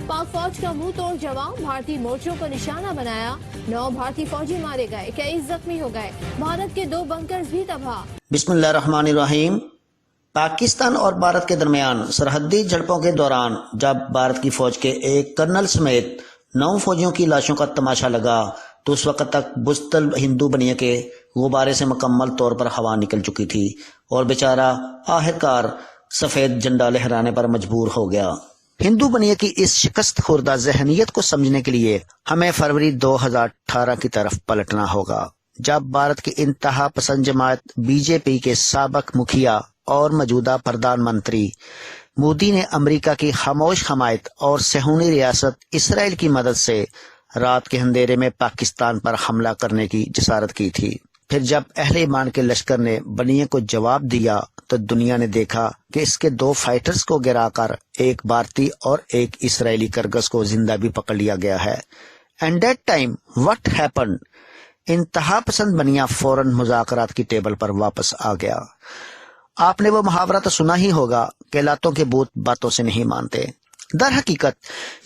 पाक फौज का मुंह तोड़ जवाब, भारतीय मोर्चों को निशाना बनाया, 9 भारतीय फौजी मारे गए, कई जख्मी हो गए, भारत के 2 बंकर्स भी तबाह। बिस्मिल्लाहिर्रहमानिर्रहीम। पाकिस्तान और भारत के दरमियान सरहदी झड़पों के दौरान जब भारत की फौज के एक कर्नल समेत 9 फौजियों की लाशों का तमाशा लगा तो उस वक्त तक बुस्तल हिंदू बनिया के गुब्बारे से मुकम्मल तौर पर हवा निकल चुकी थी और बेचारा आखिरकार सफेद झंडा लहराने पर मजबूर हो गया। हिंदू बनिया की इस शिकस्त खुर्दा जहनीत को समझने के लिए हमें फरवरी 2018 की तरफ पलटना होगा, जब भारत की इंतहा पसंद जमात बीजेपी के साबक मुखिया और मौजूदा प्रधानमंत्री मोदी ने अमेरिका की खामोश हमायत और सहूनी रियासत इसराइल की मदद से रात के अंधेरे में पाकिस्तान पर हमला करने की जसारत की थी। फिर जब अहले ईमान के लश्कर ने बनिया को जवाब दिया तो दुनिया ने देखा कि इसके 2 फाइटर्स को गिराकर एक भारतीय और एक इसराइली करगस को जिंदा भी पकड़ लिया गया है। And that time what happened? इंतहा पसंद बनिया फौरन मुज़ाकरात की टेबल पर वापस आ गया। आपने वो मुहावरा तो सुना ही होगा कि लातों के भूत बातों से नहीं मानते। दर हकीकत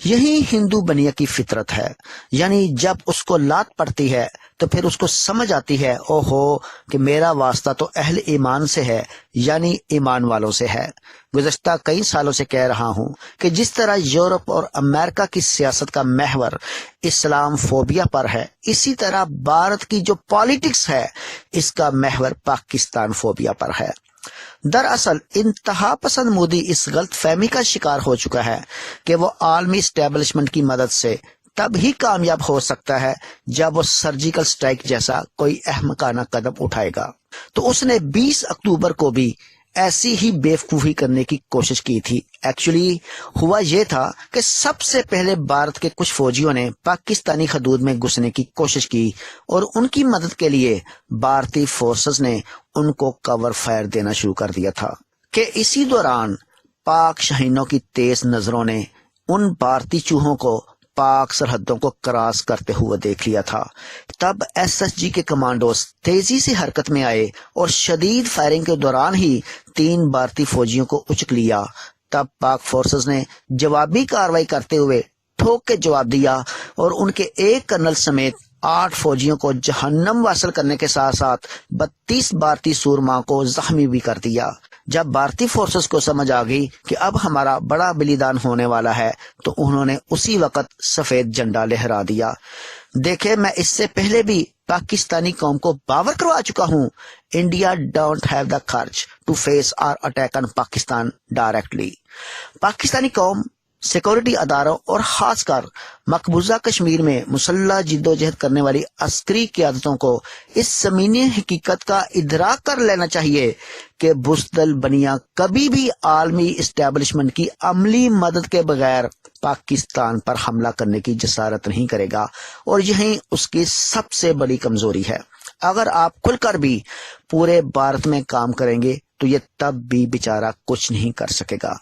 यही हिंदू बनिया की फितरत है, यानी जब उसको लात पड़ती है तो फिर उसको समझ आती है ओहो कि मेरा वास्ता तो अहल ईमान से है, यानी ईमान वालों से है। गुज़श्ता कई सालों से कह रहा हूं कि जिस तरह यूरोप और अमेरिका की सियासत का महवर इस्लाम फोबिया पर है, इसी तरह भारत की जो पॉलिटिक्स है इसका महवर पाकिस्तान फोबिया पर है। दरअसल इंतहा पसंद मोदी इस गलत फहमी का शिकार हो चुका है कि वो आलमी एस्टेब्लिशमेंट की मदद से तब ही कामयाब हो सकता है जब वो सर्जिकल स्ट्राइक जैसा कोई अहमकाना कदम उठाएगा। तो उसने 20 अक्टूबर को भी ऐसी ही बेवकूफी करने की कोशिश की थी। एक्चुअली हुआ ये था कि सबसे पहले भारत के कुछ फौजियों ने पाकिस्तानी हदूद में घुसने की कोशिश की और उनकी मदद के लिए भारतीय फोर्सेस ने उनको कवर फायर देना शुरू कर दिया था कि इसी दौरान पाक शाहीनों की तेज नजरों ने उन भारतीय चूहों को पाक सरहदों को क्रॉस करते हुए देख लिया था। तब एसएसजी के कमांडोज तेजी से हरकत में आए और शदीद फायरिंग के दौरान ही 3 भारतीय फौजियों को उचक लिया। तब पाक फोर्सेस ने जवाबी कार्रवाई करते हुए ठोक के जवाब दिया और उनके एक कर्नल समेत 8 फौजियों को जहन्नम वासल करने के साथ साथ 32 भारतीय सूरमा को जख्मी भी कर दिया। जब भारतीय फोर्सेस को समझ आ गई कि अब हमारा बड़ा बलिदान होने वाला है तो उन्होंने उसी वक्त सफेद झंडा लहरा दिया। देखे, मैं इससे पहले भी पाकिस्तानी कौम को बावर करवा चुका हूं, India don't have the courage to face our attack on Pakistan directly. Pakistani कौम सिक्योरिटी अदारों और खासकर मकबूजा कश्मीर में मुसल्लह जिद्दोजहद करने वाली अस्करी क़यादतों को इस ज़मीनी हकीकत का इदराक कर लेना चाहिए कि बुज़दिल बनिया कभी भी आलमी इस्टेब्लिशमेंट की अमली मदद के बगैर पाकिस्तान पर हमला करने की जसारत नहीं करेगा और यही उसकी सबसे बड़ी कमजोरी है। अगर आप खुलकर भी पूरे भारत में काम करेंगे तो ये तब भी बेचारा कुछ नहीं कर सकेगा।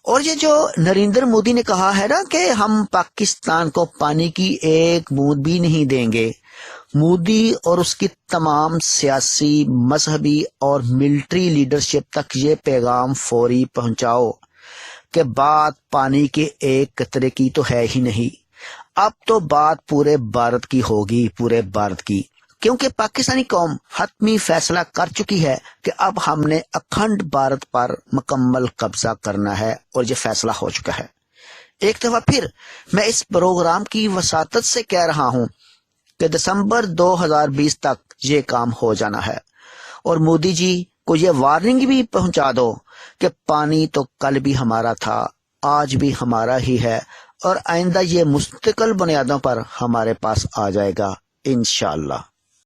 और ये जो नरेंद्र मोदी ने कहा है ना कि हम पाकिस्तान को पानी की एक बूंद भी नहीं देंगे, मोदी और उसकी तमाम सियासी, मजहबी और मिलिट्री लीडरशिप तक ये पैगाम फौरी पहुंचाओ कि बात पानी के एक कतरे की तो है ही नहीं, अब तो बात पूरे भारत की होगी, पूरे भारत की, क्योंकि पाकिस्तानी कौम हतमी फैसला कर चुकी है कि अब हमने अखंड भारत पर मुकम्मल कब्जा करना है और ये फैसला हो चुका है। एक दफा फिर मैं इस प्रोग्राम की वसातत से कह रहा हूं कि दिसंबर 2020 तक ये काम हो जाना है और मोदी जी को ये वार्निंग भी पहुंचा दो कि पानी तो कल भी हमारा था, आज भी हमारा ही है और आइंदा ये मुस्तकिल बुनियादों पर हमारे पास आ जाएगा इंशाअल्लाह।